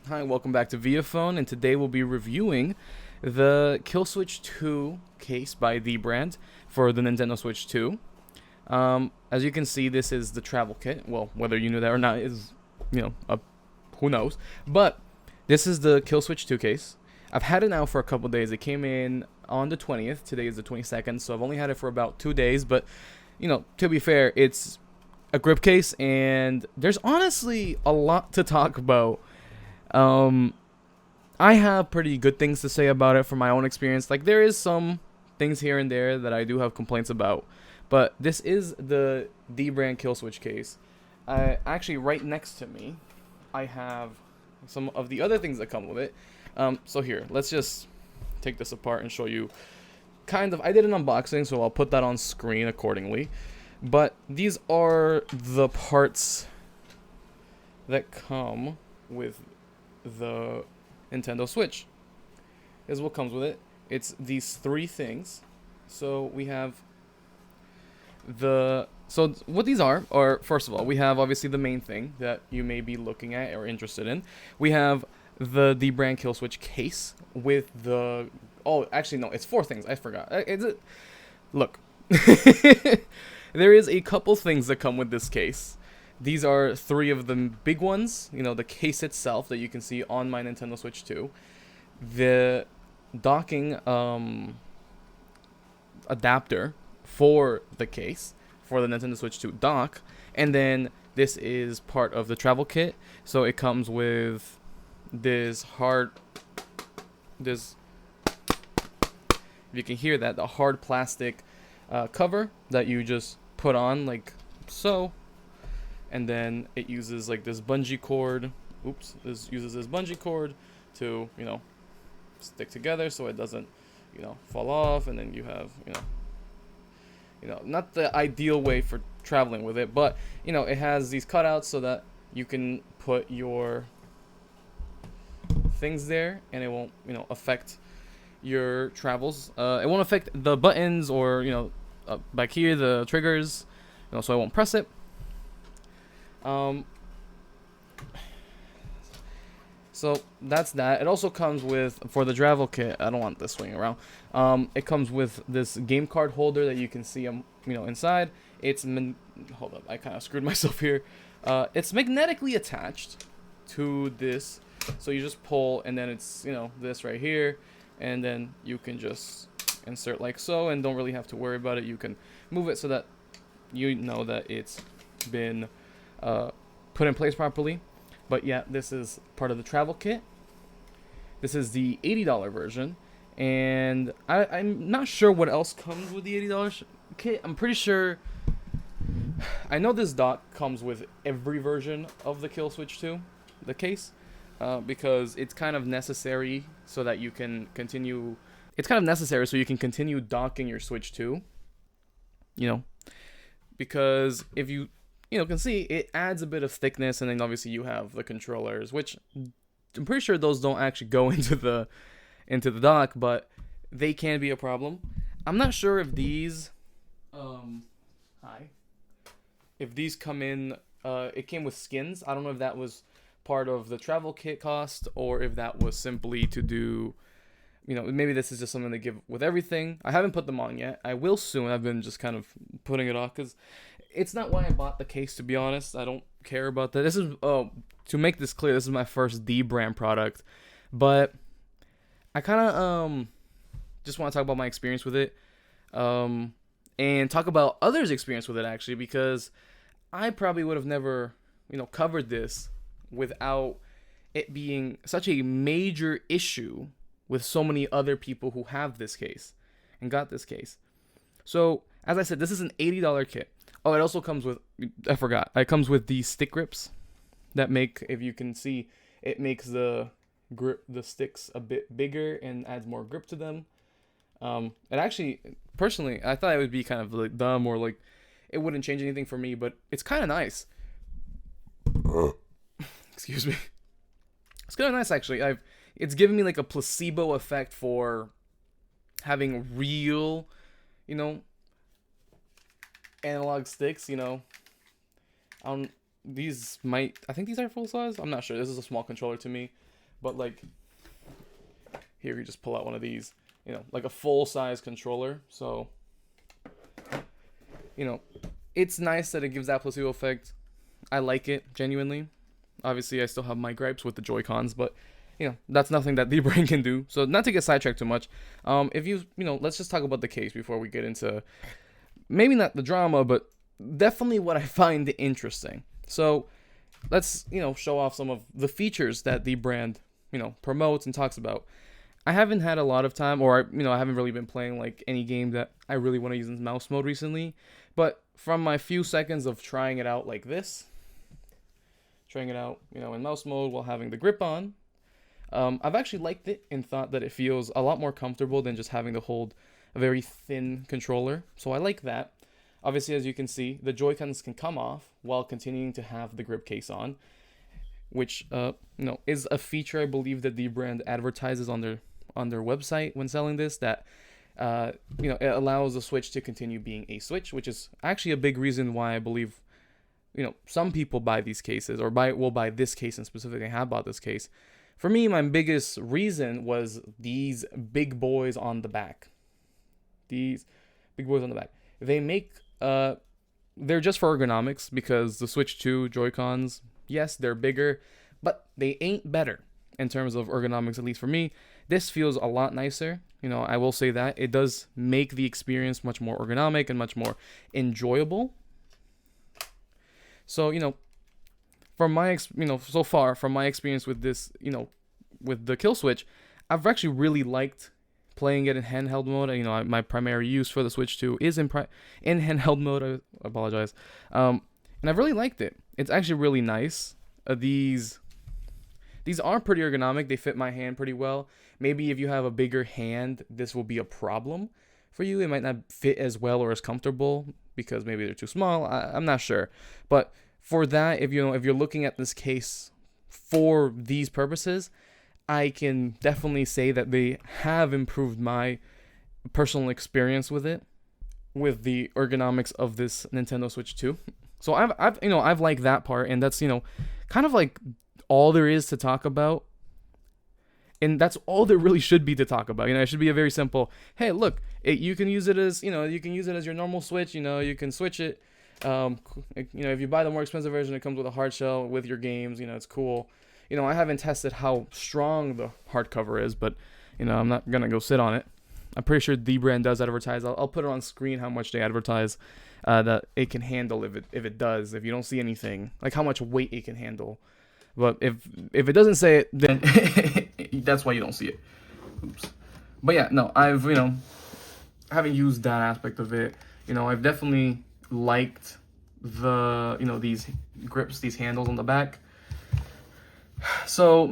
Hi, welcome back to ViaPhone, and today we'll be reviewing the Kill Switch 2 case by Dbrand for the Nintendo Switch 2. As you can see, this is the travel kit. Well, whether you knew that or not is, who knows. But this is the Kill Switch 2 case. I've had it now for a couple days. It came in on the 20th. Today is the 22nd, so I've only had it for about 2 days. But, to be fair, it's a grip case, and there's honestly a lot to talk about. I have pretty good things to say about it from my own experience. Like, there is some things here and there that I do have complaints about, but this is the Dbrand kill switch case. Actually, right next to me, I have some of the other things that come with it. So here, let's just take this apart and show you. I did an unboxing, so I'll put that on screen accordingly. But these are the parts that come with the Nintendo Switch. Is what comes with it. It's these three things. So we have so what these are first of all, we have obviously the main thing that you may be looking at or interested in. We have the Dbrand kill switch case with the actually no, it's four things. I forgot. Look. There is a couple things that come with this case. These are three of the big ones. The case itself that you can see on my Nintendo Switch 2. The docking adapter for the case, for the Nintendo Switch 2 dock. And then this is part of the travel kit. So it comes with this if you can hear that, the hard plastic cover that you just put on like so. And then it uses like this bungee cord. This uses this bungee cord to, stick together so it doesn't, fall off. And then you have, not the ideal way for traveling with it, but, it has these cutouts so that you can put your things there and it won't, affect your travels. It won't affect the buttons or, back here, the triggers, so I won't press it. So that's that. It also comes with, for the travel kit, I don't want this swinging around. It comes with this game card holder that you can see, inside. Hold up, I kind of screwed myself here. It's magnetically attached to this, so you just pull, and then it's, this right here, and then you can just insert like so, and don't really have to worry about it. You can move it so that you know that it's been put in place properly. But yeah, this is part of the travel kit. This is the $80 version, and I'm not sure what else comes with the $80 kit. I'm pretty sure, I know this dock comes with every version of the Kill Switch 2, the case, because it's kind of necessary so that you can continue. It's kind of necessary so you can continue docking your Switch 2. Because if you can see, it adds a bit of thickness, and then obviously you have the controllers, which I'm pretty sure those don't actually go into the dock, but they can be a problem. I'm not sure if these if these come in, it came with skins. I don't know if that was part of the travel kit cost, or if that was simply to do, maybe this is just something they give with everything. I haven't put them on yet. I will soon. I've been just kind of putting it off because it's not why I bought the case, to be honest. I don't care about that. This is, to make this clear, this is my first Dbrand product. But I kind of just want to talk about my experience with it. And talk about others' experience with it, actually, because I probably would have never, covered this without it being such a major issue with so many other people who have this case and got this case. So, as I said, this is an $80 kit. Oh, it also comes with, I forgot, it comes with these stick grips that make, if you can see, it makes the sticks a bit bigger and adds more grip to them. And actually, personally, I thought it would be kind of like dumb, or like it wouldn't change anything for me, but it's kind of nice. Excuse me. It's kind of nice, actually. It's giving me like a placebo effect for having real, analog sticks. These I think these are full size. I'm not sure. This is a small controller to me. but like here you just pull out one of these, like a full size controller. So, it's nice that it gives that placebo effect. I like it genuinely. Obviously, I still have my gripes with the Joy-Cons, but that's nothing that Dbrand can do. So not to get sidetracked too much. If let's just talk about the case before we get into maybe not the drama, but definitely what I find interesting. So let's show off some of the features that Dbrand promotes and talks about. I haven't had a lot of time, or I haven't really been playing like any game that I really want to use in mouse mode recently. But from my few seconds of trying it out like this, trying it out, in mouse mode while having the grip on, I've actually liked it and thought that it feels a lot more comfortable than just having to hold a very thin controller. So I like that. Obviously, as you can see, the Joy-Cons can come off while continuing to have the grip case on, which is a feature I believe that Dbrand advertises on their website when selling this, that it allows the Switch to continue being a Switch, which is actually a big reason why I believe some people buy these cases, or will buy this case in specific. I have bought this case. For me, my biggest reason was these big boys on the back. These big boys on the back. They make they're just for ergonomics, because the Switch 2 Joy-Cons, yes, they're bigger, but they ain't better in terms of ergonomics, at least for me. This feels a lot nicer. I will say that. It does make the experience much more ergonomic and much more enjoyable. So, from my, so far, from my experience with this, with the Kill Switch, I've actually really liked playing it in handheld mode. My primary use for the Switch 2 is in handheld mode. I apologize. And I've really liked it. It's actually really nice. These are pretty ergonomic. They fit my hand pretty well. Maybe if you have a bigger hand, this will be a problem for you. It might not fit as well or as comfortable because maybe they're too small. I'm not sure. But for that, if you're looking at this case for these purposes, I can definitely say that they have improved my personal experience with it, with the ergonomics of this Nintendo Switch 2. So I've liked that part, and that's kind of like all there is to talk about. And that's all there really should be to talk about. It should be a very simple, hey, look, you can use it as, you can use it as your normal Switch. You can switch it. If you buy the more expensive version, it comes with a hard shell with your games. It's cool. I haven't tested how strong the hardcover is, but, I'm not going to go sit on it. I'm pretty sure Dbrand does advertise. I'll put it on screen how much they advertise that it can handle if it does. If you don't see anything, like how much weight it can handle. But if it doesn't say it, then that's why you don't see it. Oops. But yeah, no, I haven't used that aspect of it. I've definitely liked the, these grips, these handles on the back. So,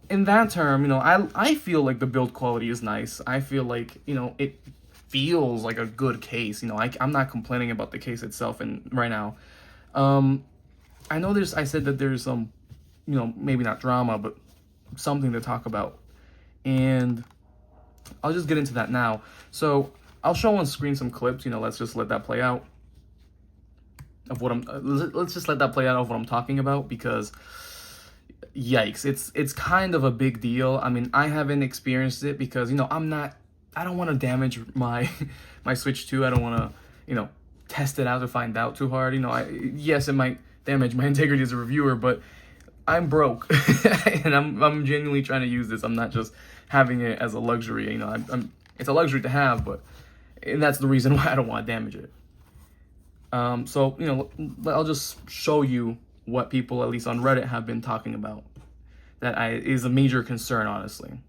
in that term, I feel like the build quality is nice. I feel like, it feels like a good case. I'm not complaining about the case itself and right now. I know I said that there's some, maybe not drama, but something to talk about. And I'll just get into that now. So I'll show on screen some clips, let's just let that play out of what let's just let that play out of what I'm talking about, because yikes, it's kind of a big deal. I mean, I haven't experienced it because, I don't want to damage my Switch 2. I don't want to, test it out to find out too hard. Yes, it might damage my integrity as a reviewer, but I'm broke and I'm genuinely trying to use this. I'm not just having it as a luxury. It's a luxury to have, and that's the reason why I don't want to damage it. So, I'll just show you what people, at least on Reddit, have been talking about. That is a major concern, honestly.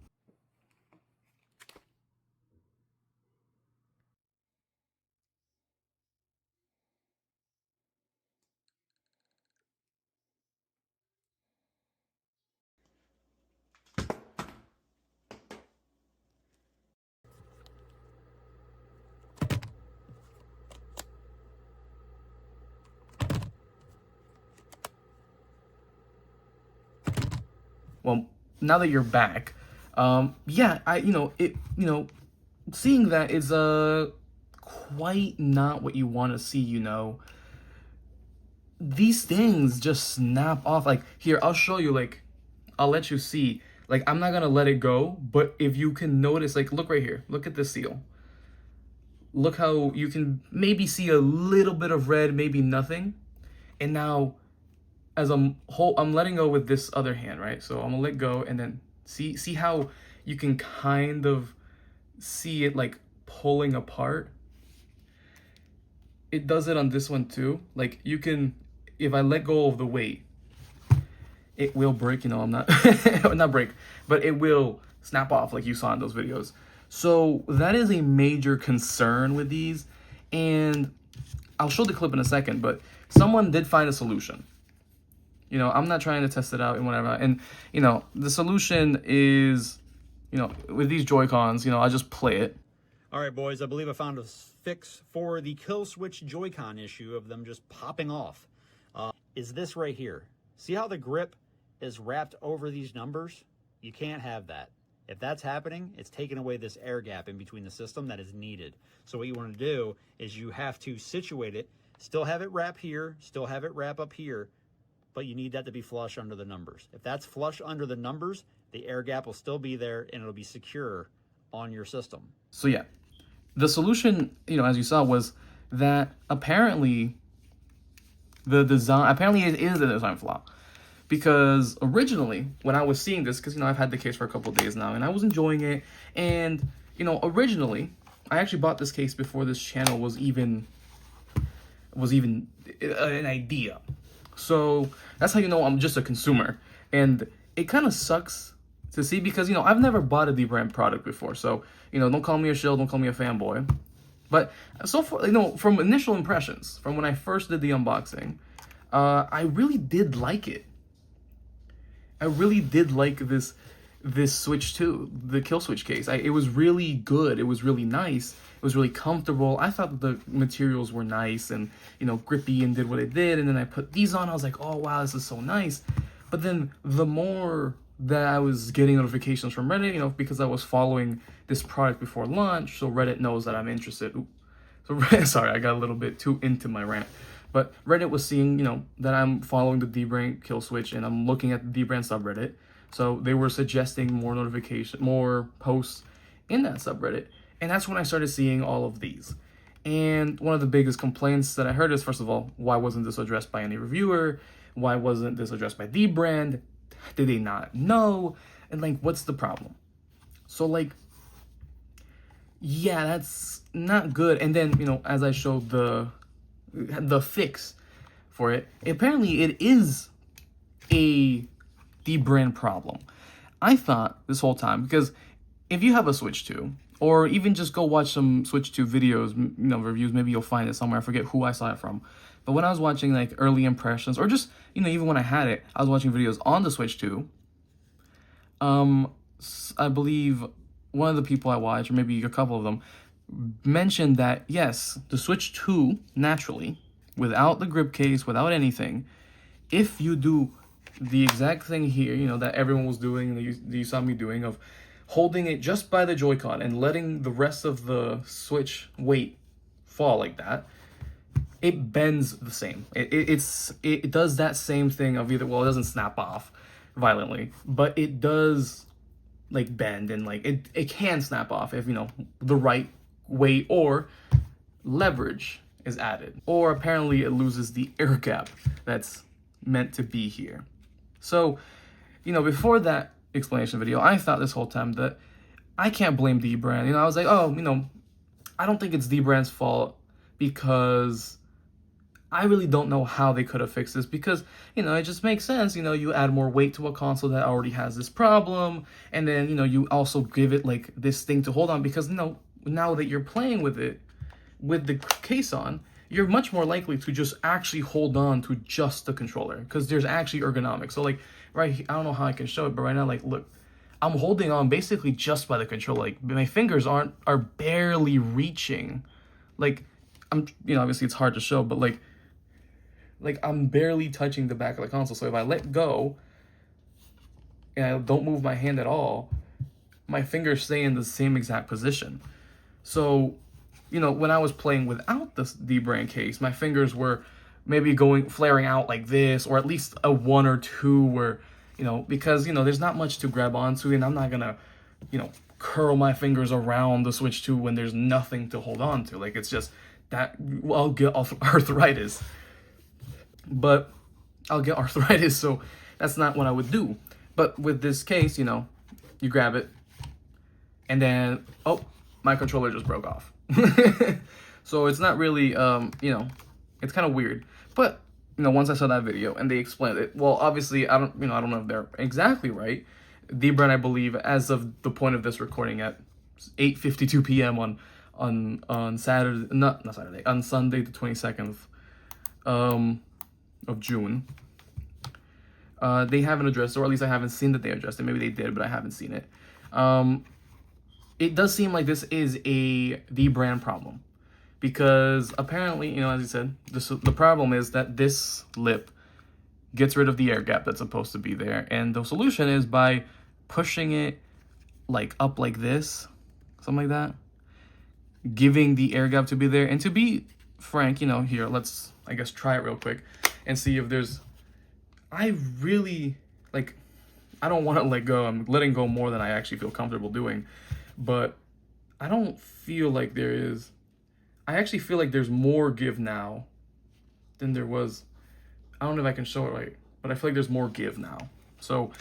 Well, now that you're back, seeing that is quite not what you want to see. These things just snap off. Like here, I'll show you. Like, I'll let you see. Like, I'm not gonna let it go, but if you can notice, like, look right here. Look at this seal. Look how you can maybe see a little bit of red, maybe nothing. And now, as I'm letting go with this other hand, right? So I'm gonna let go, and then see how you can kind of see it like pulling apart. It does it on this one too. Like, you can, if I let go of the weight, it will break. You know, I'm not not break, but it will snap off like you saw in those videos. So that is a major concern with these, and I'll show the clip in a second, but someone did find a solution. You know, I'm not trying to test it out and whatever. And, you know, the solution is, you know, with these Joy-Cons, you know, I just play it. All right, boys, I believe I found a fix for the kill switch Joy-Con issue of them just popping off. Is this right here. See how the grip is wrapped over these numbers? You can't have that. If that's happening, it's taking away this air gap in between the system that is needed. So what you want to do is you have to situate it, still have it wrap here, still have it wrap up here, but you need that to be flush under the numbers. If that's flush under the numbers, the air gap will still be there and it'll be secure on your system. So yeah, the solution, you know, as you saw, was that apparently the design, apparently it is a design flaw. Because originally, when I was seeing this, because, you know, I've had the case for a couple of days now, and I was enjoying it, and, you know, originally, I actually bought this case before this channel was even an idea. So that's how you know I'm just a consumer. And it kind of sucks to see because, you know, I've never bought a Dbrand product before. So, you know, don't call me a shill, don't call me a fanboy. But so far, you know, from initial impressions, from when I first did the unboxing, I really did like it. I really did like this Switch 2, the kill switch case. It was really good. It was really nice. It was really comfortable. I thought that the materials were nice and, you know, grippy and did what it did. And then I put these on. I was like, oh, wow, this is so nice. But then the more that I was getting notifications from Reddit, you know, because I was following this product before launch, so Reddit knows that I'm interested. So sorry, I got a little bit too into my rant. But Reddit was seeing, you know, that I'm following the Dbrand kill switch and I'm looking at the Dbrand subreddit. So they were suggesting more posts in that subreddit. And that's when I started seeing all of these. And one of the biggest complaints that I heard is, first of all, why wasn't this addressed by any reviewer? Why wasn't this addressed by Dbrand? Did they not know? And, like, what's the problem? So, like, yeah, that's not good. And then, you know, as I showed the fix for it, apparently it is a Dbrand problem. I thought this whole time, because if you have a Switch 2, or even just go watch some Switch 2 videos, you know, reviews, maybe you'll find it somewhere. I forget who I saw it from. But when I was watching, like, early impressions, or just, you know, even when I had it, I was watching videos on the Switch 2. I believe one of the people I watched, or maybe a couple of them, mentioned that, yes, the Switch 2, naturally, without the grip case, without anything, if you do the exact thing here, you know, that everyone was doing, that you saw me doing, of holding it just by the Joy-Con and letting the rest of the Switch weight fall like that, it bends the same. It does that same thing of either, well, it doesn't snap off violently, but it does, like, bend, and, like, it can snap off if, you know, the right weight or leverage is added. Or apparently it loses the air gap that's meant to be here. So, you know, before that explanation video, I thought this whole time that I can't blame Dbrand. You know, I was like, oh, you know, I don't think it's Dbrand's fault, because I really don't know how they could have fixed this, because, you know, it just makes sense. You know, you add more weight to a console that already has this problem, and then, you know, you also give it, like, this thing to hold on, because, you know, now that you're playing with it, with the case on, you're much more likely to just actually hold on to just the controller, because there's actually ergonomics. So, like, right, I don't know how I can show it, but right now, like, look, I'm holding on basically just by the controller. Like, my fingers are barely reaching. Like, you know, obviously it's hard to show, but, like I'm barely touching the back of the console. So if I let go and I don't move my hand at all, my fingers stay in the same exact position. So, you know, when I was playing without this Dbrand case, my fingers were maybe flaring out like this, or at least a one or two where, because there's not much to grab onto, and I'm not gonna curl my fingers around the Switch 2 when there's nothing to hold on to. Like, it's just that I'll get arthritis. But I'll get arthritis, so that's not what I would do. But with this case, you grab it, and then, oh, my controller just broke off. So it's not really, it's kind of weird. But, once I saw that video and they explained it, well, obviously, I don't know if they're exactly right. Dbrand, I believe, as of the point of this recording at 8:52 p.m. on Saturday, not Saturday, on Sunday the 22nd of June. They haven't addressed, or at least I haven't seen that they addressed it. Maybe they did, but I haven't seen it. It does seem like this is a Dbrand problem, because apparently, as you said, the problem is that this lip gets rid of the air gap that's supposed to be there, and the solution is by pushing it like up like this, something like that, giving the air gap to be there. And to be frank, here, let's, I guess, try it real quick and see if there's, I really, I don't want to let go. I'm letting go more than I actually feel comfortable doing, but I don't feel like there is, I actually feel like there's more give now than there was. I don't know if I can show it right, but I feel like there's more give now. So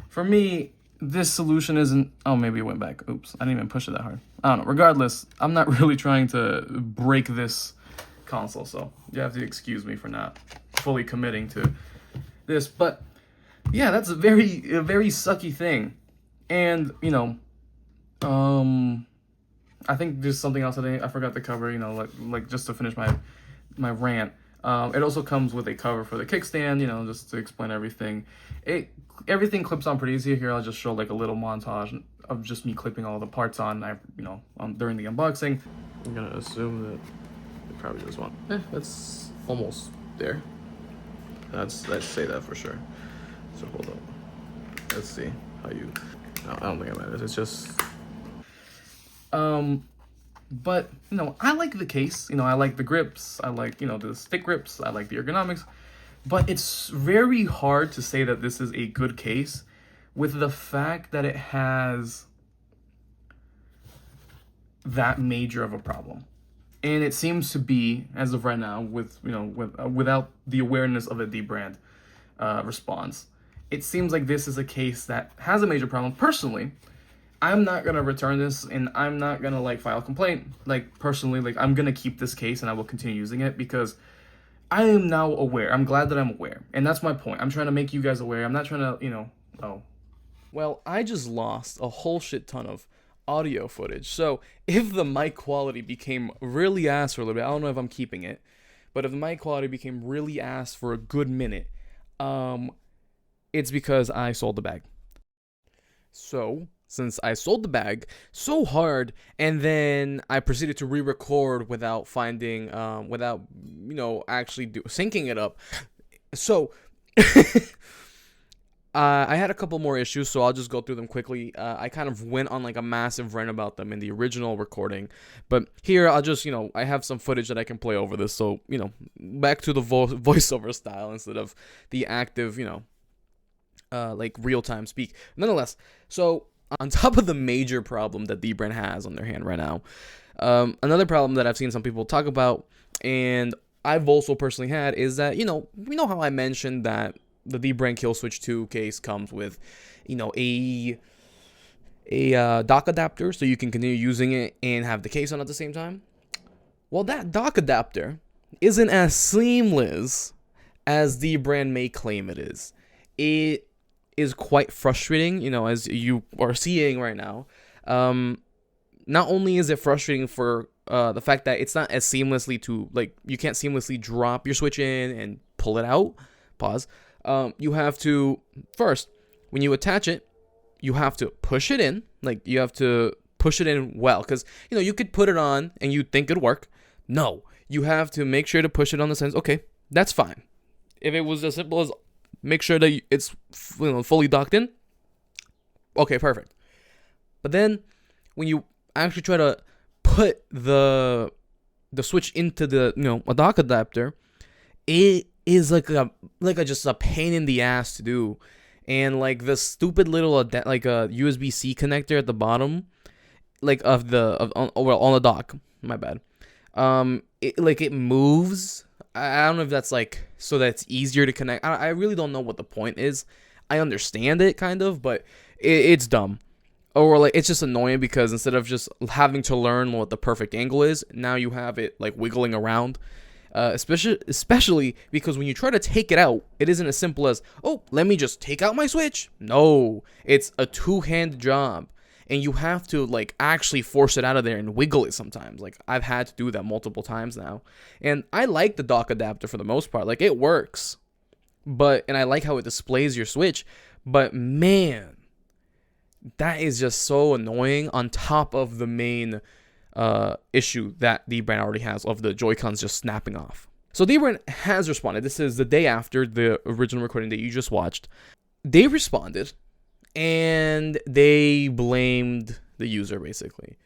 for me, this solution isn't, oh, maybe it went back. Oops, I didn't even push it that hard. I don't know. Regardless, I'm not really trying to break this console, so you have to excuse me for not fully committing to this. But yeah, that's a very sucky thing. And, I think there's something else that I forgot to cover, like just to finish my rant. It also comes with a cover for the kickstand, just to explain everything. Everything clips on pretty easy. Here, I'll just show like a little montage of just me clipping all the parts on, during the unboxing. I'm gonna assume that you probably just want, that's almost there. Let's say that for sure. So hold up. Let's see how you, no, I don't think it matters. It's just, but, I like the case, I like the grips, I like, the stick grips, I like the ergonomics, but it's very hard to say that this is a good case with the fact that it has that major of a problem. And it seems to be, as of right now, without the awareness of a Dbrand response, it seems like this is a case that has a major problem. Personally, I'm not gonna return this, and I'm not gonna file a complaint. Personally, I'm gonna keep this case and I will continue using it because I am now aware. I'm glad that I'm aware, and that's my point. I'm trying to make you guys aware. I'm not trying to, oh. Well, I just lost a whole shit ton of audio footage. So if the mic quality became really ass for a little bit, I don't know if I'm keeping it, but if the mic quality became really ass for a good minute, it's because I sold the bag. So since I sold the bag so hard, and then I proceeded to re-record without finding, actually syncing it up. So I had a couple more issues, so I'll just go through them quickly. I kind of went on a massive rant about them in the original recording, but here I'll just, I have some footage that I can play over this, so, back to the voiceover style instead of the active, real-time speak. Nonetheless, so on top of the major problem that Dbrand has on their hand right now, another problem that I've seen some people talk about, and I've also personally had, is that, we know how I mentioned that the Dbrand Kill Switch 2 case comes with, a dock adapter, so you can continue using it and have the case on at the same time. Well, that dock adapter isn't as seamless as Dbrand may claim it is. It is quite frustrating, as you are seeing right now. Not only is it frustrating for the fact that it's not as seamlessly you can't seamlessly drop your Switch in and pull it out. Pause. You have to, first, when you attach it, you have to push it in. You have to push it in well, because, you could put it on and you think it'd work. No, you have to make sure to push it on the sense, okay, that's fine. If it was as simple as make sure that it's fully docked in, okay, perfect. But then when you actually try to put the Switch into the a dock adapter, it is just a pain in the ass to do, and like the stupid little like a USB-C connector at the bottom, like of the on the dock. My bad. It moves. I don't know if that's like so that it's easier to connect. I really don't know what the point is. I understand it kind of, but it's dumb. Or like it's just annoying because instead of just having to learn what the perfect angle is, now you have it like wiggling around. Especially because when you try to take it out, it isn't as simple as, oh, let me just take out my Switch. No, it's a two-hand job. And you have to like actually force it out of there and wiggle it sometimes. Like I've had to do that multiple times now. And I like the dock adapter for the most part. Like it works. And I like how it displays your Switch. But man, that is just so annoying on top of the main issue that Dbrand already has of the Joy-Cons just snapping off. So Dbrand has responded. This is the day after the original recording that you just watched. They responded and they blamed the user basically.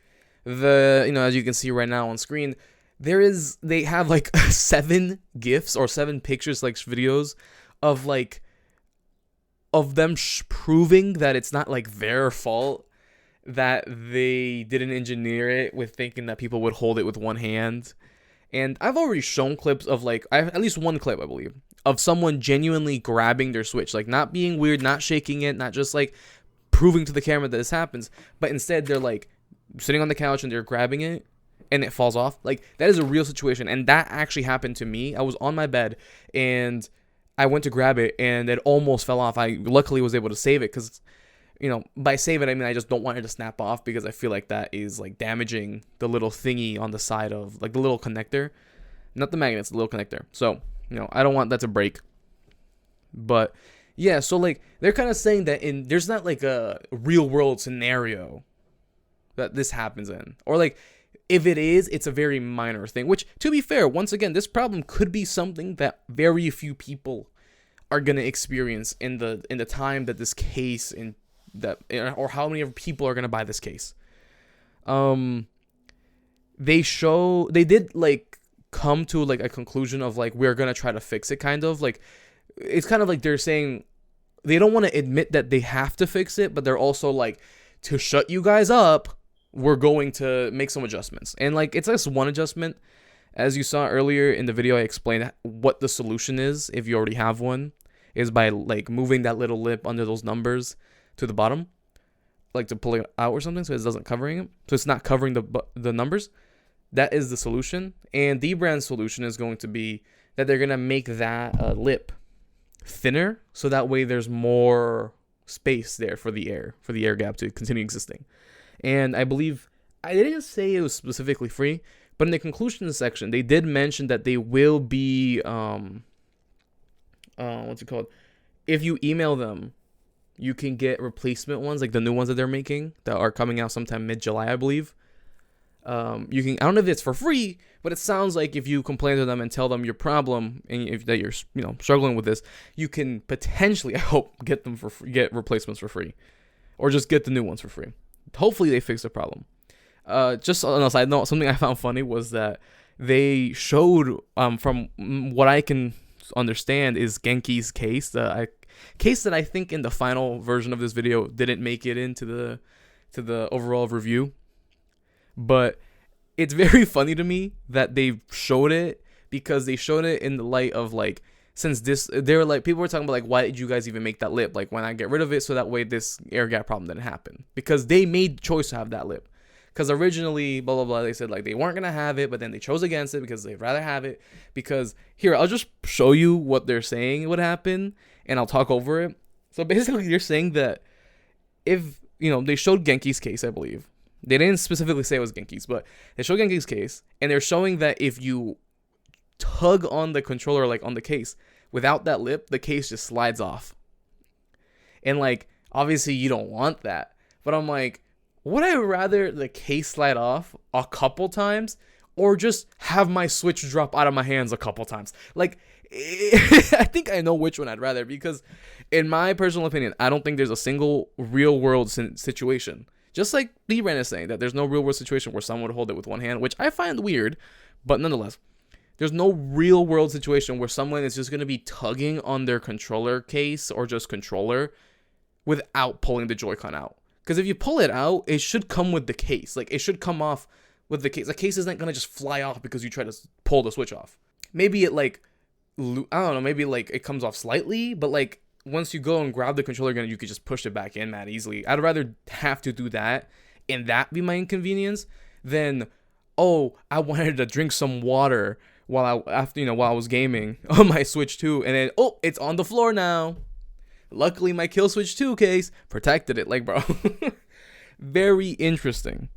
As you can see right now on screen, they have like 7 GIFs or 7 pictures, like videos of like of them proving that it's not like their fault that they didn't engineer it with thinking that people would hold it with one hand. And I've already shown clips of like, I have at least one clip, I believe, of someone genuinely grabbing their Switch, like not being weird, not shaking it, not just like proving to the camera that this happens, but instead they're like sitting on the couch and they're grabbing it and it falls off. Like that is a real situation. And that actually happened to me. I was on my bed and I went to grab it and it almost fell off. I luckily was able to save it because, by save it, I mean, I just don't want it to snap off because I feel like that is like damaging the little thingy on the side of like the little connector, not the magnet, it's the little connector. So, I don't want that to break. But yeah, so like they're kind of saying that there's not like a real world scenario that this happens in, or like if it is, it's a very minor thing, which to be fair, once again, this problem could be something that very few people are going to experience in the time that this case or how many people are going to buy this case. They did like come to like a conclusion of like, we're going to try to fix it, kind of like, it's kind of like they're saying they don't want to admit that they have to fix it, but they're also like, to shut you guys up, we're going to make some adjustments. And like, it's just one adjustment. As you saw earlier in the video, I explained what the solution is, if you already have one, is by like moving that little lip under those numbers to the bottom, like to pull it out or something, so it doesn't covering it, so it's not covering the numbers. That is the solution. And Dbrand's solution is going to be that they're gonna make that lip thinner, so that way there's more space there for the air gap to continue existing. And I believe I didn't say it was specifically free, but in the conclusion section they did mention that they will be what's it called, if you email them, you can get replacement ones, like the new ones that they're making that are coming out sometime mid-July, I believe. I don't know if it's for free, but it sounds like if you complain to them and tell them your problem and that you're struggling with this, you can potentially, I hope, get replacements for free, or just get the new ones for free. Hopefully they fix the problem. Just on a side note, something I found funny was that they showed, from what I can understand, is Genki's case, case that I think in the final version of this video didn't make it into the overall review. But it's very funny to me that they showed it, because they showed it in the light of like, since they're like, people were talking about like, why did you guys even make that lip? Like, why not get rid of it so that way this air gap problem didn't happen? Because they made the choice to have that lip. Because originally, blah, blah, blah, they said like they weren't going to have it, but then they chose against it because they'd rather have it. Because here, I'll just show you what they're saying would happen, and I'll talk over it. So basically, they're saying that if, they showed Genki's case, I believe. They didn't specifically say it was Genki's, but they showed Genki's case, and they're showing that if you tug on the controller, like on the case, without that lip, the case just slides off. And like, obviously you don't want that, but I'm like, would I rather the case slide off a couple times, or just have my Switch drop out of my hands a couple times? Like, I think I know which one I'd rather, because in my personal opinion, I don't think there's a single real world situation. Just like Dbrand is saying that there's no real world situation where someone would hold it with one hand, which I find weird, but nonetheless, there's no real world situation where someone is just going to be tugging on their controller case or just controller without pulling the Joy-Con out. Because if you pull it out, it should come with the case. Like, it should come off with the case. The case isn't gonna just fly off because you try to pull the Switch off. Maybe it like, I don't know, maybe like it comes off slightly, but like once you go and grab the controller again, you could just push it back in that easily. I'd rather have to do that and that be my inconvenience than, oh, I wanted to drink some water while I was gaming on my Switch 2, and then, oh, it's on the floor now. Luckily, my Kill Switch 2 case protected it. Like, bro, very interesting.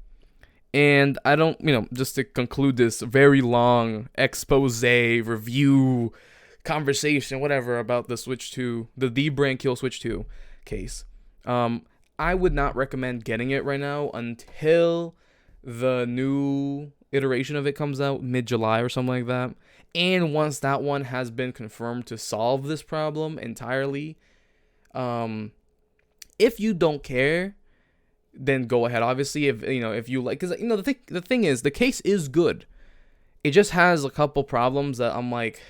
And I don't, just to conclude this very long expose, review, conversation, whatever, about the Switch 2, the Dbrand Kill Switch 2 case. I would not recommend getting it right now until the new iteration of it comes out mid-July or something like that. And once that one has been confirmed to solve this problem entirely, if you don't care, then go ahead. Obviously, if you like, because the thing is, the case is good. It just has a couple problems that I'm like,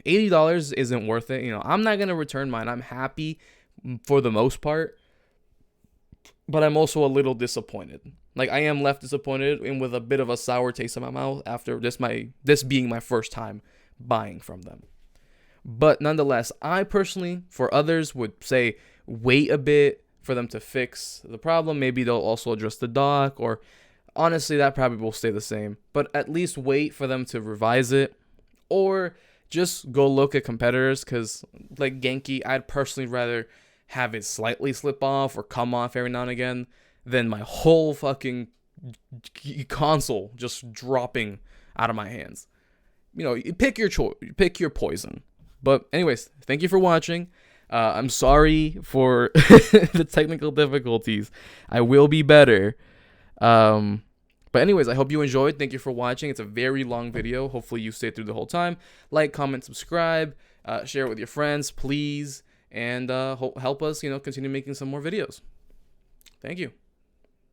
$80 isn't worth it. I'm not gonna return mine. I'm happy for the most part, but I'm also a little disappointed. Like, I am left disappointed and with a bit of a sour taste in my mouth after this being my first time buying from them. But nonetheless, I personally, for others, would say wait a bit for them to fix the problem. Maybe they'll also address the dock, or honestly, that probably will stay the same. But at least wait for them to revise it, or just go look at competitors, because like Genki, I'd personally rather have it slightly slip off or come off every now and again than my whole fucking console just dropping out of my hands. You pick your choice, pick your poison. But anyways, thank you for watching. I'm sorry for the technical difficulties. I will be better. But anyways, I hope you enjoyed. Thank you for watching. It's a very long video. Hopefully you stayed through the whole time. Like, comment, subscribe, share it with your friends, please. And help us, continue making some more videos. Thank you.